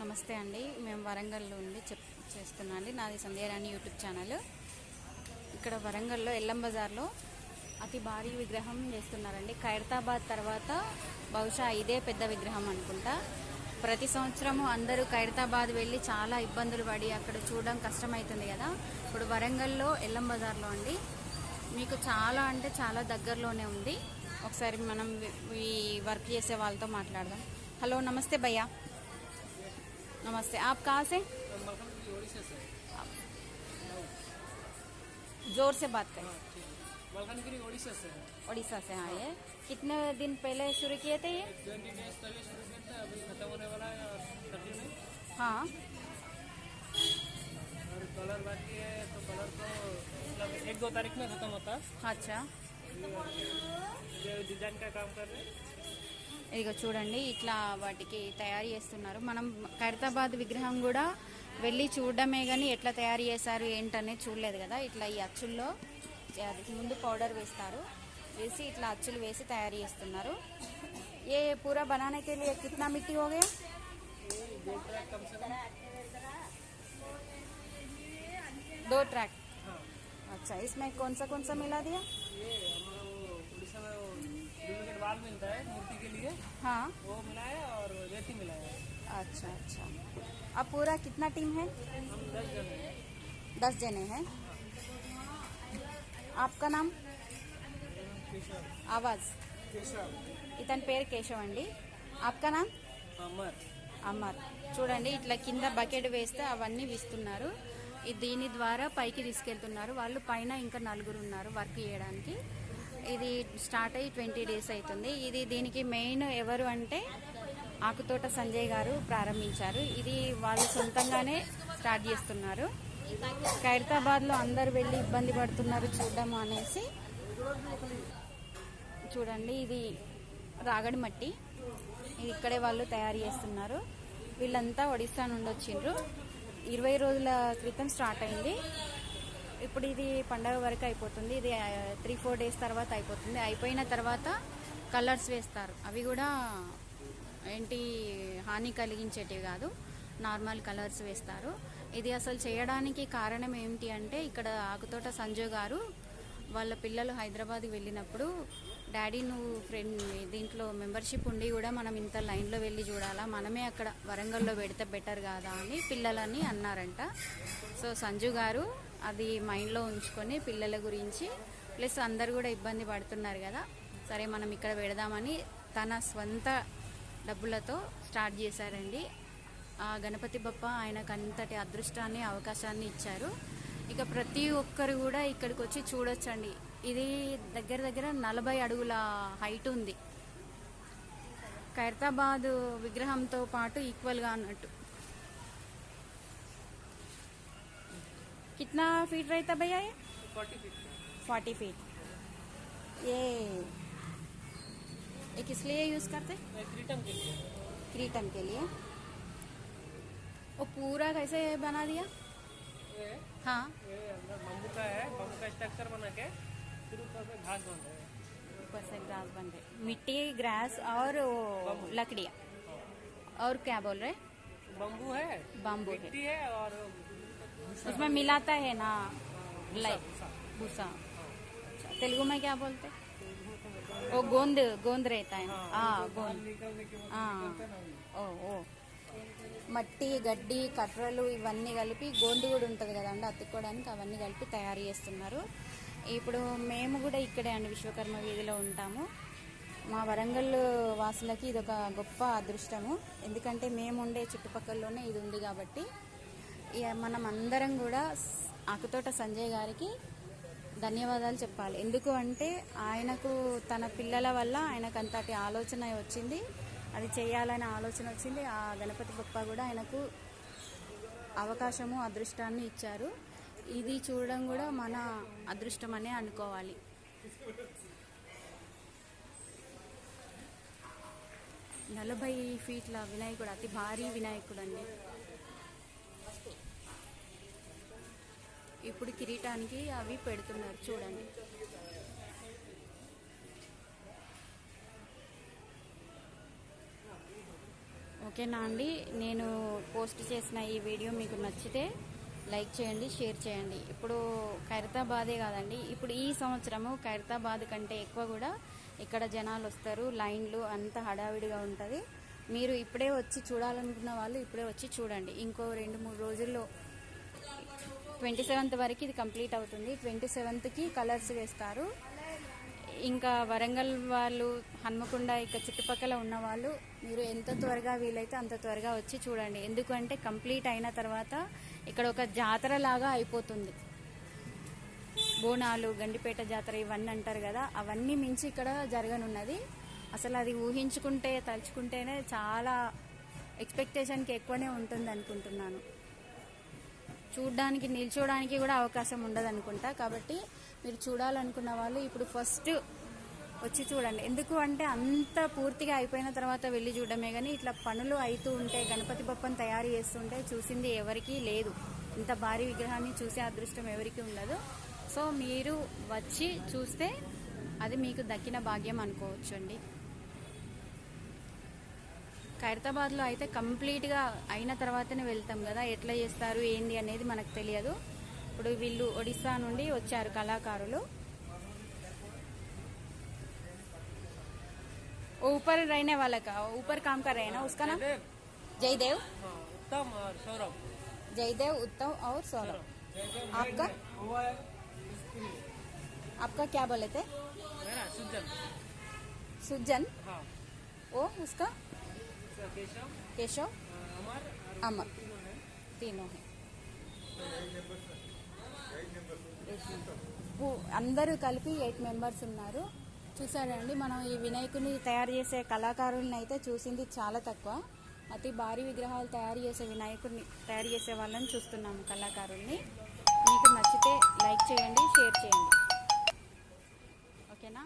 నమస్తే అండి. మేము వరంగల్లో ఉండి చేస్తున్నా అండి. నాది సంధ్యారాణి యూట్యూబ్ ఛానల్. ఇక్కడ వరంగల్లో ఎల్లం బజార్లో అతి భారీ విగ్రహం చేస్తున్నారండి. ఖైరతాబాద్ తర్వాత బహుశా ఇదే పెద్ద విగ్రహం అనుకుంటా. ప్రతి సంవత్సరము అందరూ ఖైరతాబాద్ వెళ్ళి చాలా ఇబ్బందులు పడి అక్కడ చూడడం కష్టమవుతుంది కదా. ఇప్పుడు వరంగల్లో ఎల్లం బజార్లో అండి, మీకు చాలా అంటే చాలా దగ్గరలోనే ఉంది. ఒకసారి మనం ఈ వర్క్ చేసే వాళ్ళతో మాట్లాడదాం. హలో, నమస్తే భయ్యా. नमस्ते, आप कहाँ से? जोर से बात करें। मलकानगिरी ओडिशा से। ओडिशा से आए हैं। कितने दिन पहले शुरू किए थे ये? 20 डेज पहले शुरू किया था, अभी खत्म होने वाला है 30 में। हाँ, और कलर बाकी है तो कलर तो मतलब 1-2 तारीख में खत्म होता है। अच्छा, जो डिजाइन का काम कर रहे हैं। ఇదిగో చూడండి, ఇట్లా వాటికి తయారు చేస్తున్నారు. మనం ఖైరతాబాద్ విగ్రహం కూడా వెళ్ళి చూడడమే కానీ ఎట్లా తయారు చేశారు ఏంటనేది చూడలేదు కదా. ఇట్లా ఈ అచ్చుల్లో ముందు పౌడర్ వేస్తారు, వేసి ఇట్లా అచ్చులు వేసి తయారు చేస్తున్నారు. ఏ పూరా बनाने के लिए कितना मिट्टी हो गया? 2 ट्रैक। अच्छा, इसमें कौन सा मिला दिया? ये उड़ीसा में बाल मिलता है मूर्ति के लिए, हाँ, वो मिला है और रेती मिला है। अच्छा अच्छा। अब पूरा कितना टीम है? हम 10 जने हैं। 10 जने हैं। आपका नाम? केशव। आवाज केशव। ఇతని పేరు కేశవ్ అండి. ఆప్కా నామ్? अमर। అమర్. చూడండి, ఇట్లా కింద బకెట్ వేస్తే అవన్నీ విస్తున్నారు. దీని ద్వారా పైకి తీసుకెళ్తున్నారు. వాళ్ళు పైన ఇంకా 4 ఉన్నారు వర్క్ చేయడానికి. ఇది స్టార్ట్ అయ్యి 20 డేస్ అవుతుంది. దీనికి మెయిన్ ఎవరు అంటే ఆకుతోట సంజయ్ గారు ప్రారంభించారు. ఇది వాళ్ళు సొంతంగానే స్టార్ట్ చేస్తున్నారు. ఖైరతాబాద్లో అందరు వెళ్ళి ఇబ్బంది పడుతున్నారు చూడడం అనేసి. చూడండి, ఇది రాగడి మట్టి, ఇది ఇక్కడే వాళ్ళు తయారు చేస్తున్నారు. వీళ్ళంతా ఒడిస్సా నుండి వచ్చిండ్రు. 20 రోజుల క్రితం స్టార్ట్ అయింది. ఇప్పుడు ఇది పండగ వరకు అయిపోతుంది. ఇది 3-4 డేస్ తర్వాత అయిపోతుంది. అయిపోయిన తర్వాత కలర్స్ వేస్తారు. అవి కూడా ఏంటి హాని కలిగించేటివి కాదు, నార్మల్ కలర్స్ వేస్తారు. ఇది అసలు చేయడానికి కారణం ఏమిటి అంటే, ఇక్కడ ఆకుతోట సంజయ్ గారు వాళ్ళ పిల్లలు హైదరాబాద్కి వెళ్ళినప్పుడు, డాడీ నువ్వు ఫ్రెండ్ దీంట్లో మెంబర్షిప్ ఉండి కూడా మనం ఇంత లైన్లో వెళ్ళి చూడాలా, మనమే అక్కడ వరంగల్లో పెడితే బెటర్ కాదా అని పిల్లలని అన్నారంట. సో సంజు గారు అది మైండ్లో ఉంచుకొని పిల్లల గురించి ప్లస్ అందరు కూడా ఇబ్బంది పడుతున్నారు కదా, సరే మనం ఇక్కడ పెడదామని తన స్వంత డబ్బులతో స్టార్ట్ చేశారండి. ఆ గణపతి బప్ప ఆయనకు అంతటి అదృష్టాన్ని అవకాశాన్ని ఇచ్చారు. ఇక ప్రతి ఒక్కరు కూడా ఇక్కడికి వచ్చి చూడొచ్చండి. ఇది దగ్గర 40 అడుగుల హైట్ ఉంది. ఖైరతాబాద్ విగ్రహంతో పాటు ఈక్వల్గా అన్నట్టు. कितना फीट रहता भैया ये? 40 फीट। 40 फीट। ये किस लिए यूज करते? क्रीटम के लिए। क्रीटम के लिए। वो पूरा कैसे बना दिया? ये हाँ, ये अंदर बम्बू का है, बम्बू का स्ट्रक्चर बना के फिर ऊपर पे घास बन रहा है। ऊपर से ग्रास बन रहे, मिट्टी, ग्रास और लकड़ियाँ और क्या बोल रहे? बम्बू है, बाम्बू है, मिट्टी है और उसमें मिलाता है ना लाइक भूसा। अच्छा, तेलुगु में क्या बोलते? वो गोंद रहता है। हाँ, गोंद। हाँ, ఓ ఓ మట్టి, గడ్డి, కర్రలు ఇవన్నీ కలిపి గోందు కూడా ఉంటుంది కదండి అతుక్కోవడానికి, అవన్నీ కలిపి తయారు చేస్తున్నారు. ఇప్పుడు మేము కూడా ఇక్కడే అండి విశ్వకర్మ వీధిలో ఉంటాము. మా వరంగల్ వాసులకి ఇది ఒక గొప్ప అదృష్టము. ఎందుకంటే మేము ఉండే చుట్టుపక్కలలోనే ఇది ఉంది కాబట్టి మనం అందరం కూడా ఆకుతోట సంజయ్ గారికి ధన్యవాదాలు చెప్పాలి. ఎందుకు అంటే ఆయనకు తన పిల్లల వల్ల ఆయనకు అంతటి ఆలోచన వచ్చింది, అది చేయాలనే ఆలోచన వచ్చింది. ఆ గణపతి బప్ప కూడా ఆయనకు అవకాశము, అదృష్టాన్ని ఇచ్చారు. ఇది చూడడం కూడా మన అదృష్టం అనే అనుకోవాలి. నలభై ఫీట్ల వినాయకుడు, అతి భారీ వినాయకుడు అండి. ఇప్పుడు కిరీటానికి అవి పెడుతున్నారు చూడండి. ఓకేనా అండి, నేను పోస్ట్ చేసిన ఈ వీడియో మీకు నచ్చితే లైక్ చేయండి, షేర్ చేయండి. ఇప్పుడు ఖైరతాబాదే కాదండి, ఇప్పుడు ఈ సంవత్సరము ఖైరతాబాద్ కంటే ఎక్కువ కూడా ఇక్కడ జనాలు వస్తారు, లైన్లు అంత హడావిడిగా ఉంటుంది. మీరు ఇప్పుడే వచ్చి చూడాలనుకున్న వాళ్ళు ఇప్పుడే వచ్చి చూడండి. ఇంకో 2-3 రోజుల్లో 27th వరకు ఇది కంప్లీట్ అవుతుంది. 27th కలర్స్ వేస్తారు. ఇంకా వరంగల్ వాళ్ళు, హన్మకొండ ఇక చుట్టుపక్కల ఉన్న వాళ్ళు మీరు ఎంత త్వరగా వీలైతే అంత త్వరగా వచ్చి చూడండి. ఎందుకంటే కంప్లీట్ అయిన తర్వాత ఇక్కడ ఒక జాతర లాగా అయిపోతుంది. బోనాలు, గండిపేట జాతర ఇవన్నీ అంటారు కదా, అవన్నీ మించి ఇక్కడ జరగనున్నది. అసలు అది ఊహించుకుంటే తలుచుకుంటేనే చాలా ఎక్స్పెక్టేషన్కి ఎక్కువనే ఉంటుంది అనుకుంటున్నాను. చూడడానికి నిల్చోడానికి కూడా అవకాశం ఉండదు అనుకుంటా. కాబట్టి మీరు చూడాలనుకున్న వాళ్ళు ఇప్పుడు ఫస్ట్ వచ్చి చూడండి. ఎందుకు అంటే అంత పూర్తిగా అయిపోయిన తర్వాత వెళ్ళి చూడడమే కానీ ఇట్లా పనులు అవుతూ ఉంటే, గణపతి బప్పని తయారు చేస్తుంటే చూసింది ఎవరికీ లేదు. ఇంత భారీ విగ్రహాన్ని చూసే అదృష్టం ఎవరికీ ఉండదు. సో మీరు వచ్చి చూస్తే అది మీకు దక్కిన భాగ్యం అనుకోవచ్చు అండి. ఖైరతాబాద్లో అయితే కంప్లీట్గా అయిన తర్వాతనే వెళ్తాం కదా, ఎట్లా చేస్తారు ఏంది అనేది మనకు తెలియదు. ఇప్పుడు వీళ్ళు ఒడిస్సా నుండి వచ్చారు కళాకారులు. ऊपर रहने वाला का ऊपर काम कर रहे हैं ना, उसका नाम जयदेव। उत्तम और सौरभ। जयदेव, उत्तम और सौरभ। आपका आपका क्या बोले थे? मेरा सुजन। सुजन। हाँ। वो उसका केशव। केशव, अमर। अमर, तीनों है। అందరూ కలిపి 8 మెంబర్స్ ఉన్నారు. చూసారండి, మనం ఈ వినాయకుని తయారు చేసే కళాకారులను అయితే చూసింది చాలా తక్కువ. అతి భారీ విగ్రహాలు తయారు చేసే వినాయకుడిని తయారు చేసే వాళ్ళని చూస్తున్నాము, కళాకారుల్ని. మీకు నచ్చితే లైక్ చేయండి, షేర్ చేయండి. ఓకేనా?